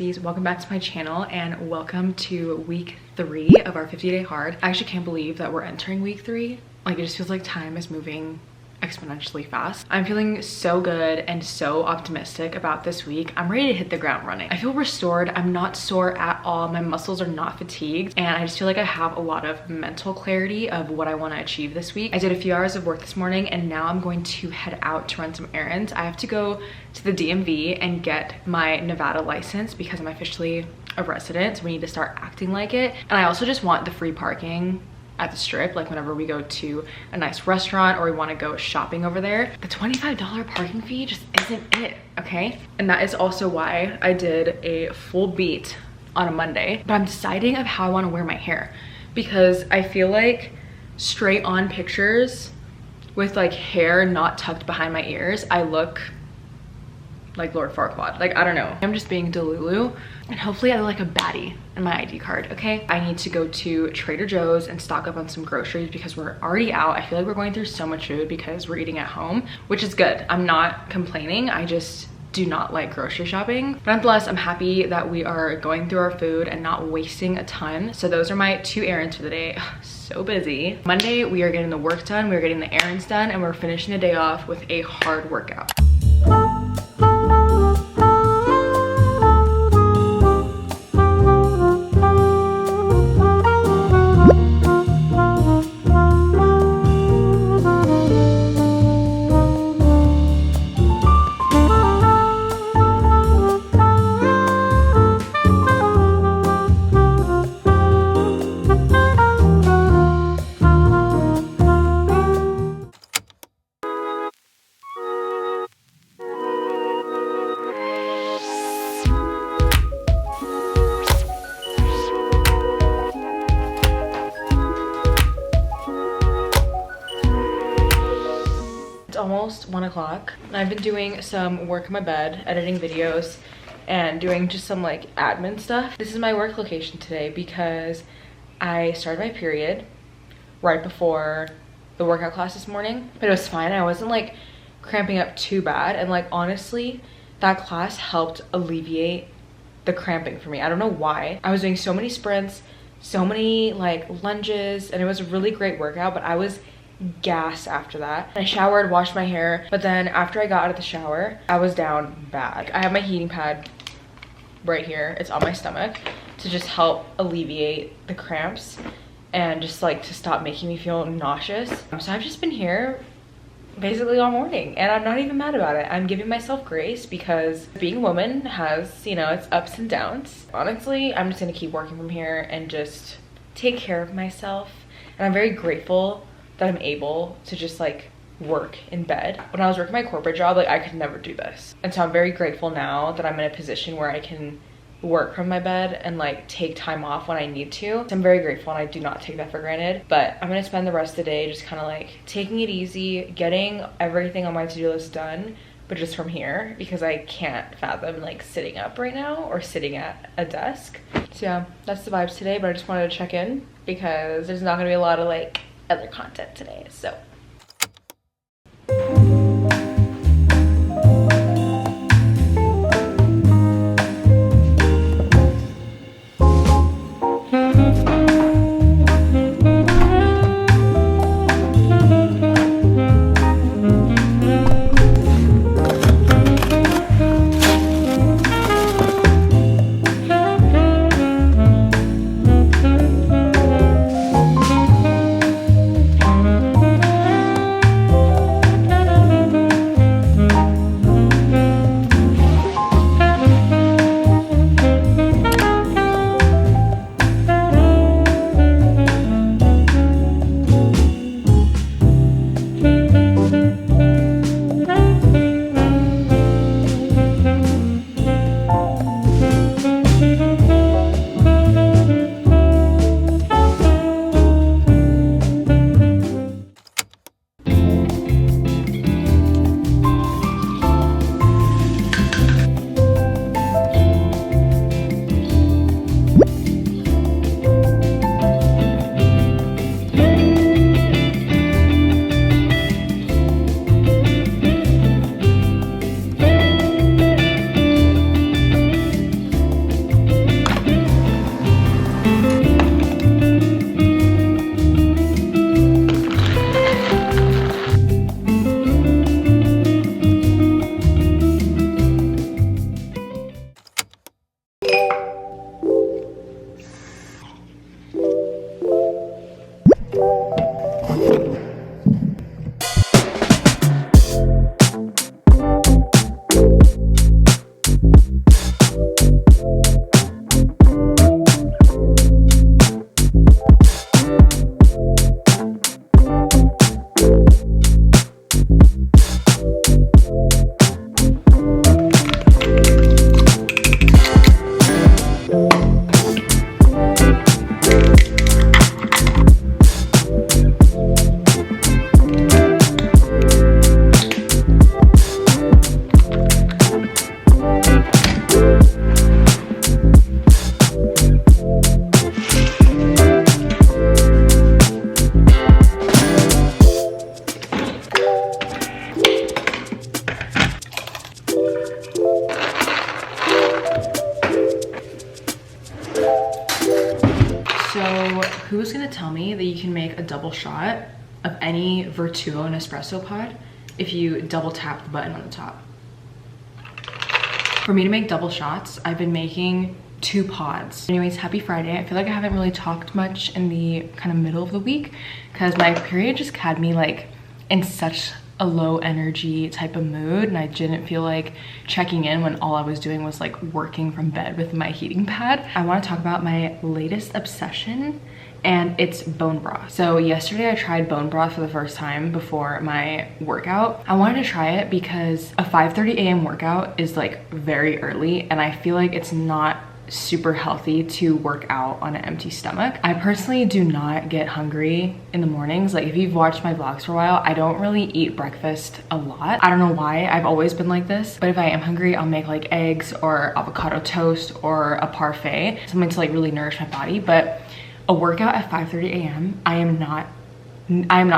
besties, welcome back to my channel and welcome to week 3 of our 50-day hard. I actually can't believe that we're entering week 3. Like, it just feels like time is moving exponentially fast. I'm feeling so good and so optimistic about this week. I'm ready to hit the ground running. I feel restored. I'm not sore at all. My muscles are not fatigued, and I just feel like I have a lot of mental clarity of what I want to achieve this week. I did a few hours of work this morning, and now I'm going to head out to run some errands. I have to go to the DMV and get my Nevada license because I'm officially a resident, so we need to start acting like it. And I also just want the free parking at the strip, like whenever we go to a nice restaurant or we want to go shopping over there. The $25 parking fee just isn't it, okay? And that is also why I did a full beat on a Monday, but I'm deciding of how I want to wear my hair, because I feel like straight on pictures with like hair not tucked behind my ears, I look like Lord Farquaad. Like, I don't know, I'm just being Delulu, and hopefully I look like a baddie in my ID card, okay? I need to go to Trader Joe's and stock up on some groceries because we're already out. I feel like we're going through so much food because we're eating at home, which is good. I'm not complaining, I just do not like grocery shopping. But nonetheless, I'm happy that we are going through our food and not wasting a ton. So those are my 2 errands for the day. So busy. Monday, we are getting the work done, we're getting the errands done, and we're finishing the day off with a hard workout. Almost 1 o'clock, and I've been doing some work in my bed, editing videos and doing just some like admin stuff. This is my work location today because I started my period right before the workout class this morning, but it was fine. I wasn't like cramping up too bad, and like honestly that class helped alleviate the cramping for me. I don't know why. I was doing so many sprints, so many like lunges, and it was a really great workout, but I was gas after that. I showered, washed my hair, but then after I got out of the shower, I was down bad. I have my heating pad right here. It's on my stomach to just help alleviate the cramps and just like to stop making me feel nauseous. So I've just been here basically all morning, and I'm not even mad about it. I'm giving myself grace because being a woman has, you know, its ups and downs. Honestly, I'm just gonna keep working from here and just take care of myself, and I'm very grateful that I'm able to just like work in bed. When I was working my corporate job, like I could never do this. And so I'm very grateful now that I'm in a position where I can work from my bed and like take time off when I need to. So I'm very grateful, and I do not take that for granted. But I'm gonna spend the rest of the day just kind of like taking it easy, getting everything on my to-do list done, but just from here, because I can't fathom like sitting up right now or sitting at a desk. So yeah, that's the vibes today, but I just wanted to check in because there's not gonna be a lot of like other content today, so. Who's gonna tell me that you can make a double shot of any Vertuo and espresso pod if you double tap the button on the top? For me to make double shots, I've been making 2 pods. Anyways, happy Friday. I feel like I haven't really talked much in the kind of middle of the week because my period just had me like in such a low energy type of mood, and I didn't feel like checking in when all I was doing was like working from bed with my heating pad. I want to talk about my latest obsession, and it's bone broth. So yesterday I tried bone broth for the first time before my workout. I wanted to try it because a 5:30 a.m. workout is like very early, and I feel like it's not super healthy to work out on an empty stomach. I personally do not get hungry in the mornings. Like if you've watched my vlogs for a while, I don't really eat breakfast a lot. I don't know why, I've always been like this, but if I am hungry, I'll make like eggs or avocado toast or a parfait, something to like really nourish my body. But a workout at 5:30 a.m., I am not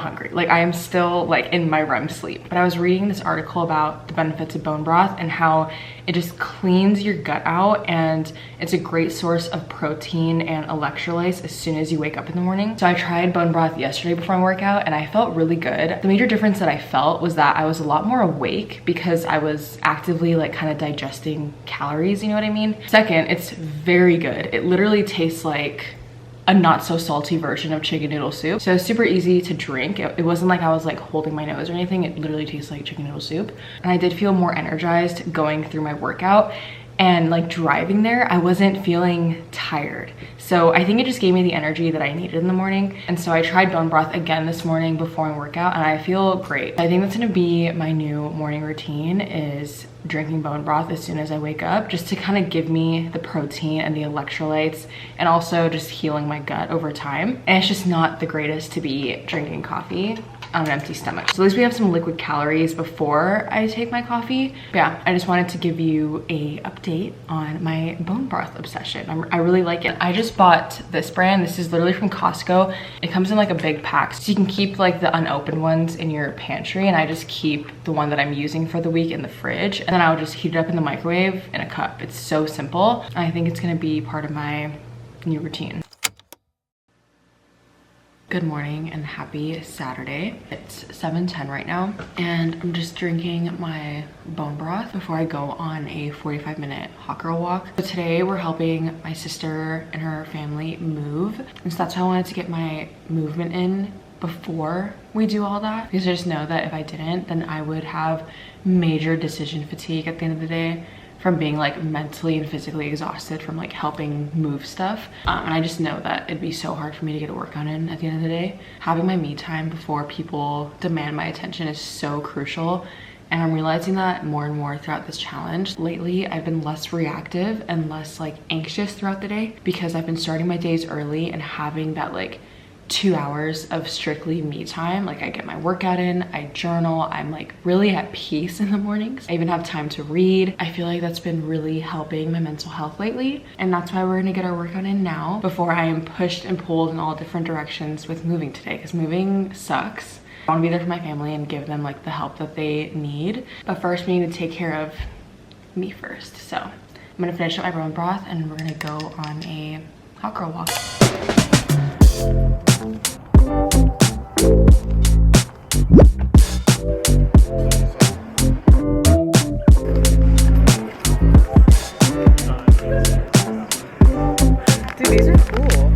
hungry. Like I am still like in my REM sleep. But I was reading this article about the benefits of bone broth and how it just cleans your gut out, and it's a great source of protein and electrolytes as soon as you wake up in the morning. So I tried bone broth yesterday before my workout and I felt really good. The major difference that I felt was that I was a lot more awake because I was actively like kind of digesting calories, you know what I mean? Second, it's very good. It literally tastes like a not so salty version of chicken noodle soup. So it's super easy to drink. It wasn't like I was like holding my nose or anything. It literally tastes like chicken noodle soup. And I did feel more energized going through my workout, and like driving there, I wasn't feeling tired. So I think it just gave me the energy that I needed in the morning. And so I tried bone broth again this morning before my workout, and I feel great. I think that's gonna be my new morning routine, is drinking bone broth as soon as I wake up, just to kind of give me the protein and the electrolytes, and also just healing my gut over time. And it's just not the greatest to be drinking coffee on an empty stomach. So at least we have some liquid calories before I take my coffee. But yeah, I just wanted to give you a update on my bone broth obsession. I really like it. I just bought this brand. This is literally from Costco. It comes in like a big pack, so you can keep like the unopened ones in your pantry, and I just keep the one that I'm using for the week in the fridge, and then I'll just heat it up in the microwave in a cup. It's so simple. I think it's gonna be part of my new routine. Good morning and happy Saturday. It's 7:10 right now, and I'm just drinking my bone broth before I go on a 45-minute hot girl walk. So today we're helping my sister and her family move, and so that's how I wanted to get my movement in before we do all that, because I just know that if I didn't, then I would have major decision fatigue at the end of the day from being like mentally and physically exhausted from like helping move stuff. And I just know that it'd be so hard for me to get a workout in at the end of the day. Having my me time before people demand my attention is so crucial. And I'm realizing that more and more throughout this challenge. Lately, I've been less reactive and less like anxious throughout the day, because I've been starting my days early and having that like 2 hours of strictly me time. Like I get my workout in, I journal, I'm like really at peace in the mornings. I even have time to read. I feel like that's been really helping my mental health lately. And that's why we're gonna get our workout in now before I am pushed and pulled in all different directions with moving today, because moving sucks. I wanna be there for my family and give them like the help that they need. But first we need to take care of me first. So I'm gonna finish up my bone broth and we're gonna go on a hot girl walk. Dude, these are cool.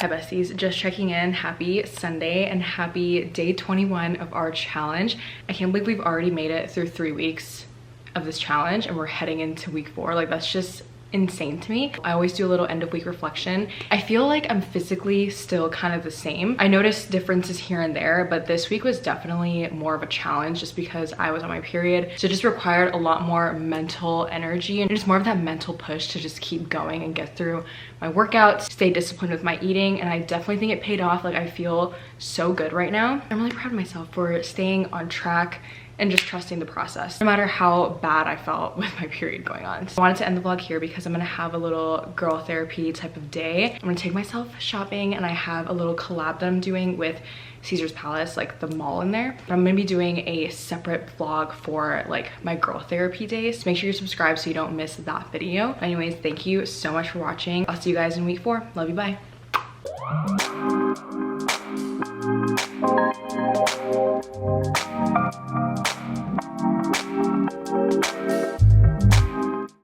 Hi besties, just checking in. Happy Sunday and happy day 21 of our challenge. I can't believe we've already made it through 3 weeks of this challenge and we're heading into week 4. Like, that's just insane to me. I always do a little end of week reflection. I feel like I'm physically still kind of the same. I noticed differences here and there, but this week was definitely more of a challenge just because I was on my period. So it just required a lot more mental energy and just more of that mental push to just keep going and get through my workouts, stay disciplined with my eating, and I definitely think it paid off. Like, I feel so good right now. I'm really proud of myself for staying on track and just trusting the process, no matter how bad I felt with my period going on. So I wanted to end the vlog here because I'm gonna have a little girl therapy type of day. I'm gonna take myself shopping and I have a little collab that I'm doing with Caesar's Palace, like the mall in there. But I'm gonna be doing a separate vlog for like my girl therapy days. So make sure you're subscribed so you don't miss that video. Anyways, thank you so much for watching. I'll see you guys in week 4. Love you, bye.